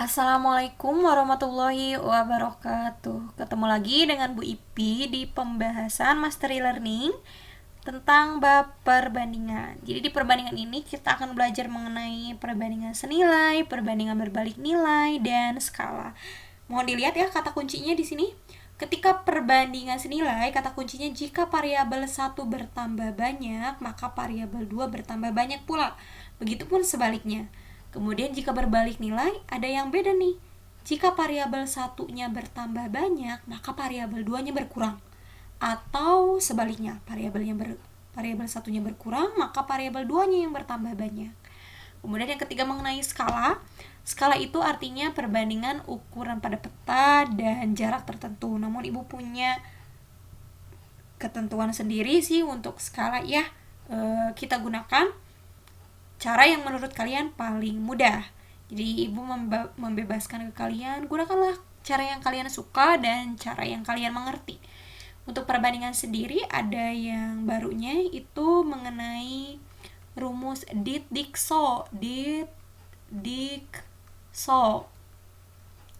Assalamualaikum warahmatullahi wabarakatuh. Ketemu lagi dengan Bu Ipi di pembahasan Mastery Learning tentang bab perbandingan. Jadi di perbandingan ini kita akan belajar mengenai perbandingan senilai, perbandingan berbalik nilai, dan skala. Mohon dilihat ya kata kuncinya di sini. Ketika perbandingan senilai, kata kuncinya jika variabel 1 bertambah banyak, maka variabel 2 bertambah banyak pula. Begitupun sebaliknya. Kemudian jika berbalik nilai, ada yang beda nih. Jika variabel satunya bertambah banyak, maka variabel 2-nya berkurang. Atau sebaliknya, variabel satunya berkurang, maka variabel 2-nya yang bertambah banyak. Kemudian yang ketiga mengenai skala. Skala itu artinya perbandingan ukuran pada peta dan jarak tertentu. Namun Ibu punya ketentuan sendiri sih untuk skala ya. Kita gunakan cara yang menurut kalian paling mudah. Jadi Ibu membebaskan ke kalian, gunakanlah cara yang kalian suka dan cara yang kalian mengerti. Untuk perbandingan sendiri ada yang barunya itu mengenai rumus Dit-Dikso. Dit-Dikso.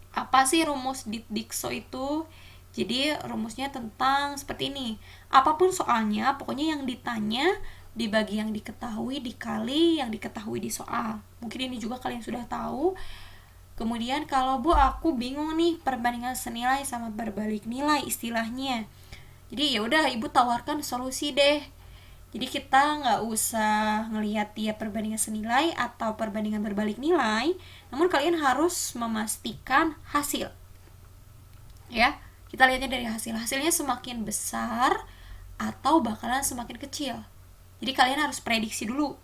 Apa sih rumus Dit-Dikso itu? Jadi rumusnya tentang seperti ini. Apapun soalnya, pokoknya yang ditanya dibagi yang diketahui dikali yang diketahui di soal. Mungkin ini juga kalian sudah tahu. Kemudian kalau Bu aku bingung nih perbandingan senilai sama berbalik nilai istilahnya. Jadi ya udah Ibu tawarkan solusi deh. Jadi kita nggak usah ngelihat dia perbandingan senilai atau perbandingan berbalik nilai, namun kalian harus memastikan hasil. Ya, kita lihatnya dari hasil. Hasilnya semakin besar atau bakalan semakin kecil. Jadi kalian harus prediksi dulu.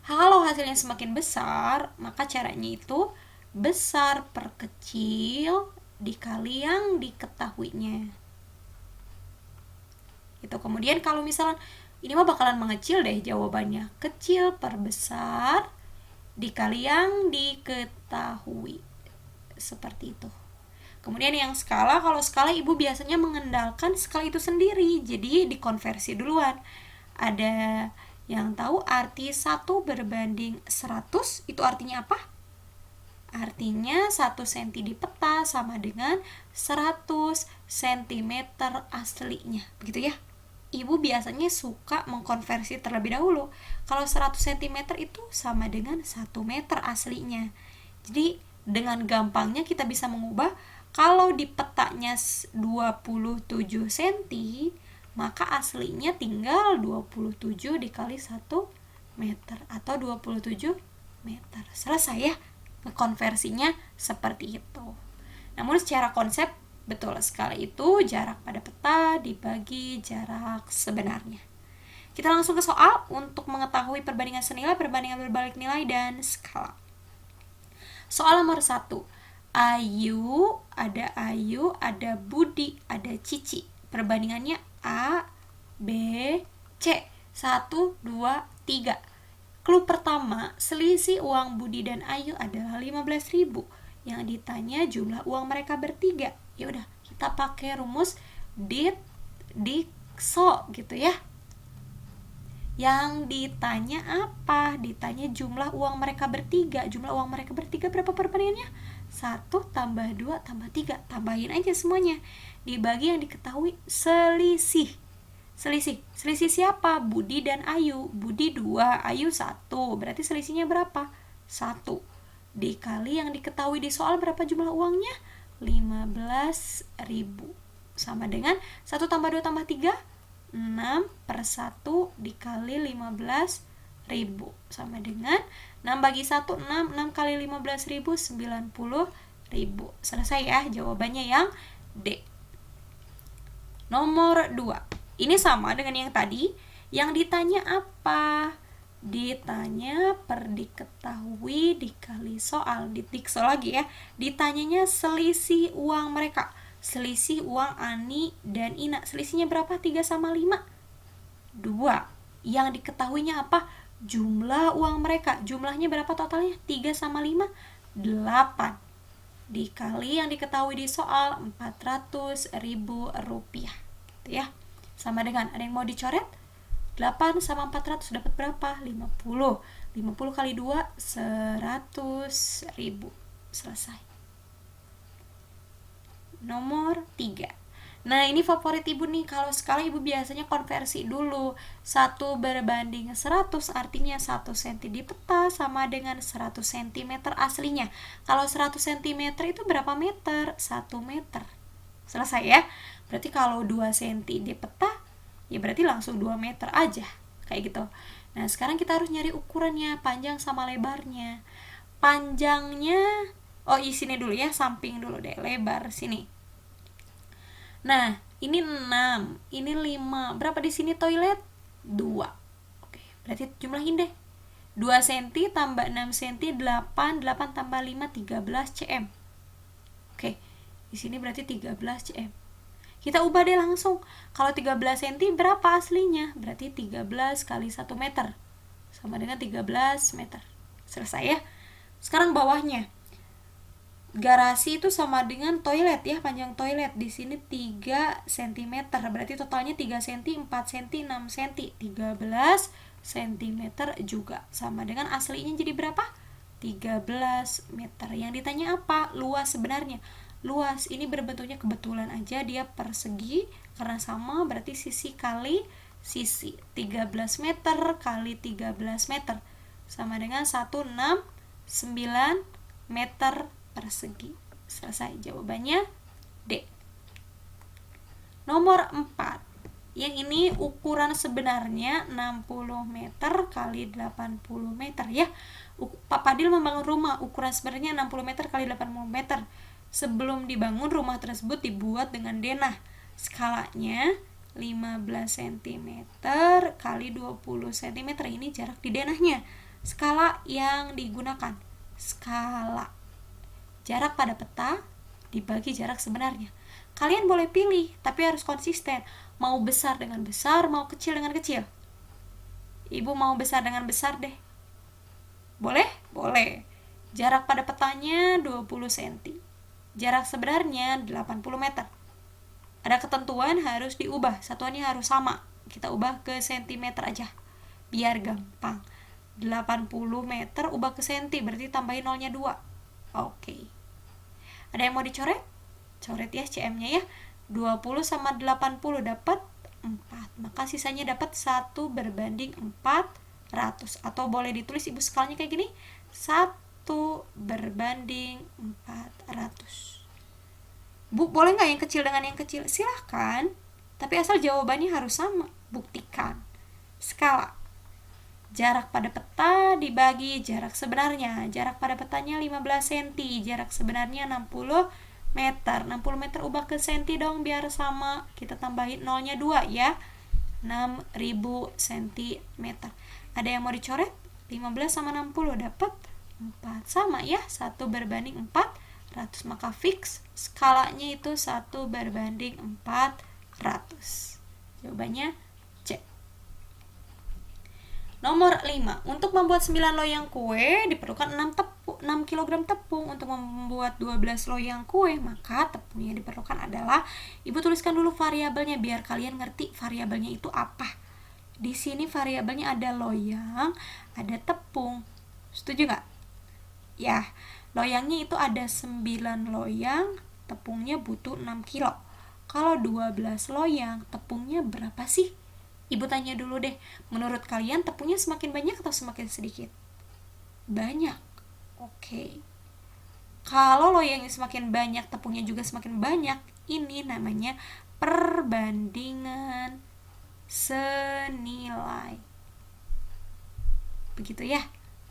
Kalau hasilnya semakin besar, maka caranya itu besar per kecil dikali yang diketahuinya. Itu kemudian kalau misalnya ini mah bakalan mengecil deh jawabannya. Kecil per besar dikali yang diketahui. Seperti itu. Kemudian yang skala, kalau skala Ibu biasanya mengendalikan skala itu sendiri. Jadi dikonversi duluan. Ada yang tahu arti 1 berbanding 100 itu artinya apa? Artinya 1 cm di peta sama dengan 100 cm aslinya. Begitu ya. Ibu biasanya suka mengkonversi terlebih dahulu. Kalau 100 cm itu sama dengan 1 meter aslinya. Jadi dengan gampangnya kita bisa mengubah kalau di petanya 27 cm, maka aslinya tinggal 27 dikali 1 meter atau 27 meter. Selesai ya, konversinya seperti itu. Namun secara konsep, betul sekali itu jarak pada peta dibagi jarak sebenarnya. Kita langsung ke soal untuk mengetahui perbandingan senilai, perbandingan berbalik nilai, dan skala. Soal nomor 1. Ayu, ada Budi, ada Cici. Perbandingannya A, B, C. 1, 2, 3. Clue pertama, selisih uang Budi dan Ayu adalah 15.000. Yang ditanya jumlah uang mereka bertiga. Ya udah, kita pakai rumus Dit-Dikso gitu ya. Yang ditanya apa? Ditanya jumlah uang mereka bertiga. Jumlah uang mereka bertiga berapa perbandingannya? 1 tambah 2 tambah 3. Tambahin aja semuanya. Dibagi yang diketahui selisih. Selisih siapa? Budi dan Ayu. Budi 2, Ayu 1. Berarti selisihnya berapa? 1. Dikali yang diketahui di soal berapa jumlah uangnya? 15.000. Sama dengan 1 tambah 2 tambah 3, 6 per 1 dikali 15.000. Sama dengan 6 bagi 1, 6. 6 kali 15.000, 90.000. Selesai ya, jawabannya yang D. Nomor 2. Ini sama dengan yang tadi. Yang ditanya apa? Ditanya per diketahui dikali soal. Dikso lagi ya. Ditanyanya selisih uang mereka. Selisih uang Ani dan Ina. Selisihnya berapa? 3 sama 5? 2. Yang diketahuinya apa? Jumlah uang mereka. Jumlahnya berapa totalnya? 3 sama 5? 8. Dikali yang diketahui di soal 400.000 rupiah. Gitu ya. Sama dengan, ada yang mau dicoret? 8 sama 400 dapat berapa? 50. 50 kali 2, 100.000. Selesai. Nomor 3. Nah, ini favorit ibu nih. Kalau skala ibu biasanya konversi dulu. 1/100 artinya 1 cm di peta sama dengan 100 cm aslinya. Kalau 100 cm itu berapa meter? 1 meter. Selesai ya. Berarti kalau 2 cm di peta, ya berarti langsung 2 meter aja. Kayak gitu. Nah, sekarang kita harus nyari ukurannya, panjang sama lebarnya. Panjangnya, di sini dulu ya, samping dulu deh, lebar sini. Nah, ini 6, ini 5. Berapa di sini toilet? 2. Oke, berarti jumlahin deh. 2 cm tambah 6 cm 8 tambah 5 13 cm. Oke. Di sini berarti 13 cm. Kita ubah deh langsung. Kalau 13 cm berapa aslinya? Berarti 13 kali 1 meter. Sama dengan 13 meter. Selesai ya. Sekarang bawahnya. Garasi itu sama dengan toilet ya, panjang toilet. Di sini 3 cm. Berarti totalnya 3 cm, 4 cm, 6 cm. 13 cm juga. Sama dengan aslinya jadi berapa? 13 meter. Yang ditanya apa? Luas sebenarnya. Luas ini berbentuknya kebetulan aja dia persegi karena sama, berarti sisi kali sisi. 13 meter kali 13 meter sama dengan 169 meter persegi. Selesai, jawabannya D. Nomor 4. Yang ini ukuran sebenarnya 60 meter kali 80 meter ya. Pak Padil membangun rumah, ukuran sebenarnya 60 meter kali 80 meter. Sebelum dibangun, rumah tersebut dibuat dengan denah. Skalanya 15 cm kali 20 cm. Ini jarak di denahnya. Skala yang digunakan. Skala. Jarak pada peta dibagi jarak sebenarnya. Kalian boleh pilih, tapi harus konsisten. Mau besar dengan besar, mau kecil dengan kecil. Ibu mau besar dengan besar deh. Boleh? Boleh. Jarak pada petanya 20 cm. Jarak sebenarnya 80 meter. Ada ketentuan harus diubah, satuannya harus sama. Kita ubah ke centimeter aja, biar gampang. 80 meter ubah ke senti, berarti tambahin nolnya 2. Oke. Ada yang mau dicoret? Coret ya cm-nya ya. 20 sama 80 dapat 4. Maka sisanya dapat 1/400. Atau boleh ditulis ibu skalanya kayak gini. 1/400. Bu, boleh nggak yang kecil dengan yang kecil? Silahkan, tapi asal jawabannya harus sama. Buktikan. Skala. Jarak pada peta dibagi jarak sebenarnya. Jarak pada petanya 15 cm, jarak sebenarnya 60 meter. 60 meter ubah ke senti dong biar sama. Kita tambahin nolnya 2 ya. 6000 cm. Ada yang mau dicoret? 15 sama 60 dapat 4. Sama ya, 1/400. Maka fix skalanya itu 1/400. Jawabannya C. Nomor 5. Untuk membuat 9 loyang kue diperlukan 6 kg tepung. Untuk membuat 12 loyang kue, maka tepung yang diperlukan adalah, ibu tuliskan dulu variabelnya biar kalian ngerti variabelnya itu apa. Di sini variabelnya ada loyang, ada tepung. Setuju nggak? Ya, loyangnya itu ada 9 loyang, tepungnya butuh 6 kilo. Kalau 12 loyang, tepungnya berapa sih? Ibu tanya dulu deh, menurut kalian tepungnya semakin banyak atau semakin sedikit? Banyak. Oke. Kalau loyangnya semakin banyak, tepungnya juga semakin banyak. Ini namanya perbandingan senilai. Begitu ya.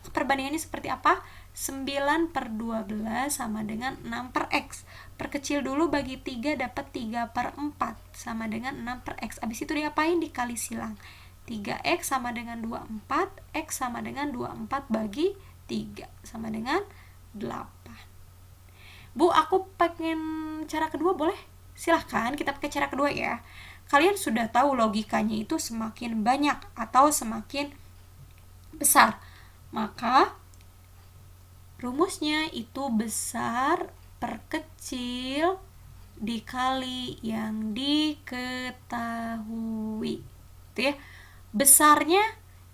Perbandingannya seperti apa? 9/12 sama dengan 6/X. Perkecil dulu, bagi 3 dapat 3/4 sama dengan 6/X. Abis itu diapain? Dikali silang. 3X sama dengan 24, X sama dengan 24 bagi 3 sama dengan 8. Bu, aku pengen cara kedua, boleh? Silahkan, kita pakai cara kedua ya. Kalian sudah tahu logikanya itu semakin banyak atau semakin besar. Maka rumusnya itu besar per kecil dikali yang diketahui. Itu ya. Besarnya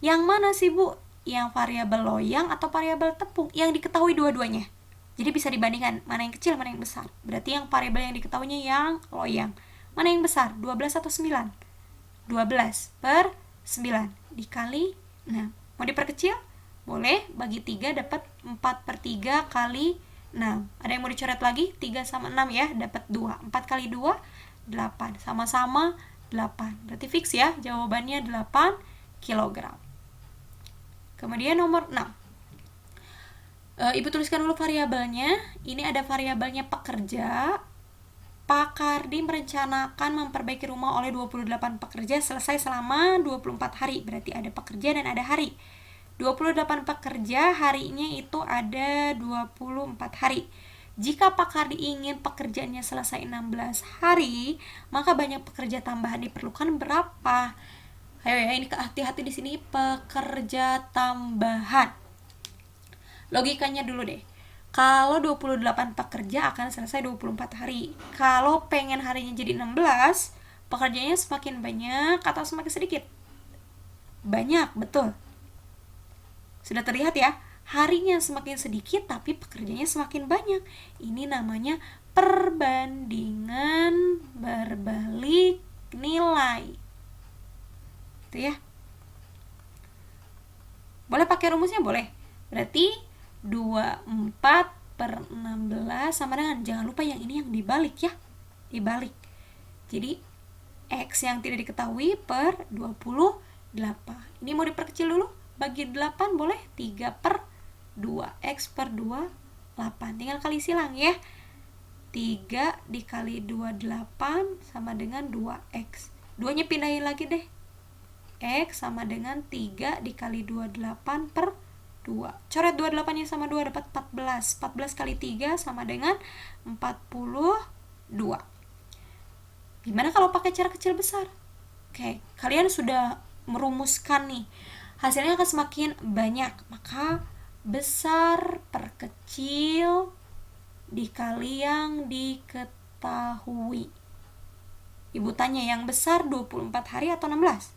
yang mana sih, Bu? Yang variabel loyang atau variabel tepung? Yang diketahui dua-duanya. Jadi bisa dibandingkan mana yang kecil, mana yang besar. Berarti yang variabel yang diketahuinya yang loyang. Mana yang besar? 12 atau 9? 12 per 9 dikali 6. Mau diperkecil? Boleh, bagi 3 dapat 4 per 3 kali 6. Ada yang mau dicoret lagi? 3 sama 6 ya, dapat 2. 4 kali 2, 8. Sama-sama 8. Berarti fix ya, jawabannya 8 kg. Kemudian nomor 6. Ibu tuliskan dulu variabelnya. Ini ada variabelnya pekerja. Pak Kardi merencanakan memperbaiki rumah oleh 28 pekerja selesai selama 24 hari. Berarti ada pekerja dan ada hari. 28 pekerja, harinya itu ada 24 hari. Jika Pak Kardi ingin pekerjaannya selesai 16 hari, maka banyak pekerja tambahan diperlukan berapa? Ayo ya, ini hati-hati di sini, pekerja tambahan. Logikanya dulu deh. Kalau 28 pekerja akan selesai 24 hari. Kalau pengen harinya jadi 16, pekerjanya semakin banyak atau semakin sedikit? Banyak, betul. Sudah terlihat ya, harinya semakin sedikit tapi pekerjanya semakin banyak. Ini namanya perbandingan berbalik nilai. Itu ya. Boleh pakai rumusnya? Boleh. Berarti 24 per 16 sama dengan, jangan lupa yang ini yang dibalik ya, dibalik. Jadi X yang tidak diketahui per 28. Ini mau diperkecil dulu, bagi 8 boleh, 3 per 2, X per 2, 8. Tinggal kali silang ya, 3 dikali 2, 8 sama dengan 2X. 2 nya pindahin lagi deh, X sama dengan 3 dikali 2, 8 per 2. Coret 28 nya sama 2 dapat 14. 14 kali 3 sama dengan 42. Gimana kalau pakai cara kecil besar? Oke, kalian sudah merumuskan nih. Hasilnya akan semakin banyak. Maka besar per kecil dikali yang diketahui. Ibu tanya yang besar 24 hari atau 16?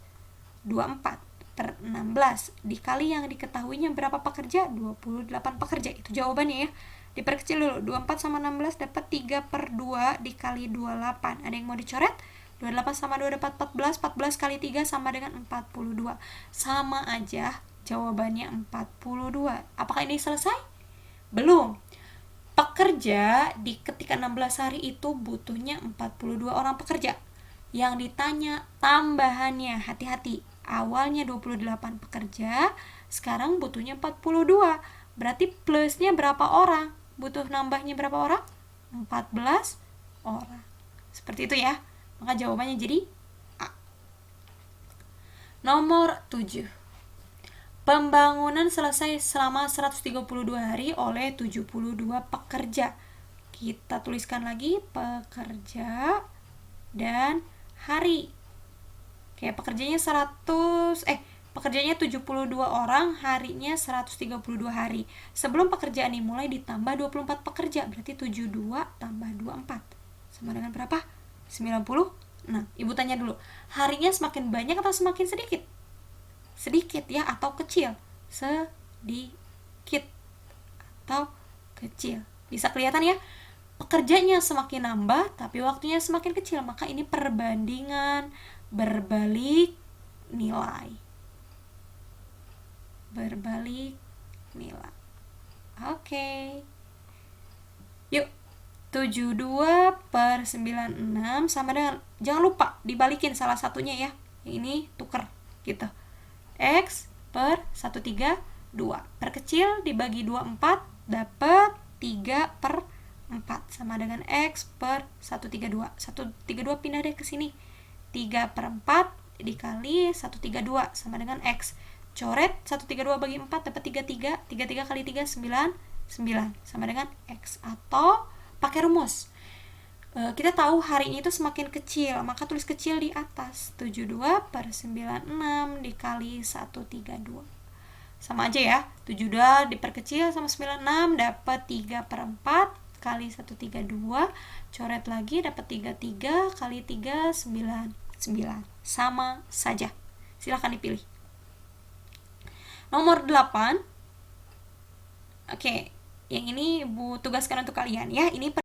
24 per 16 dikali yang diketahuinya berapa pekerja? 28 pekerja. Itu jawabannya ya. Diperkecil dulu, 24 sama 16 dapat 3 per 2 dikali 28. Ada yang mau dicoret? 28 sama 2 dapat 14. 14 kali 3 sama dengan 42. Sama aja, jawabannya 42. Apakah ini selesai? Belum. Pekerja di ketika 16 hari itu butuhnya 42 orang pekerja. Yang ditanya tambahannya, hati-hati. Awalnya 28 pekerja, sekarang butuhnya 42. Berarti plusnya berapa orang? Butuh nambahnya berapa orang? 14 orang. Seperti itu ya. Maka jawabannya jadi A. Nomor 7. Pembangunan selesai selama 132 hari oleh 72 pekerja. Kita tuliskan lagi pekerja dan hari. Kayak pekerjanya 72 orang, harinya 132 hari. Sebelum pekerjaan dimulai ditambah 24 pekerja, berarti 72 tambah 24 sama dengan berapa? 90. Nah, ibu tanya dulu, harinya semakin banyak atau semakin sedikit? Sedikit ya, atau kecil? Sedikit atau kecil. Bisa kelihatan ya, pekerjanya semakin nambah tapi waktunya semakin kecil. Maka ini perbandingan berbalik nilai. Berbalik nilai. Oke. Yuk, 72 per 96 sama dengan, jangan lupa dibalikin salah satunya ya. Ini tuker gitu. X per 132. Perkecil dibagi 24 dapat 3 per 4 sama dengan X per 132. 132 pindah deh ke sini. 3 per 4 dikali 132 sama dengan X. Coret 132 bagi 4 dapat 33. 33 kali 3 9 sama dengan X. Atau pakai rumus, kita tahu harinya itu semakin kecil, maka tulis kecil di atas. 72 per 96 dikali 132. Sama aja ya, 72 diperkecil sama 96 dapat 3 per 4 kali 132. Coret lagi dapat 33 kali 3 9. Sama saja. Silahkan dipilih. Nomor 8. Oke, Yang ini Ibu tugaskan untuk kalian ya. Ini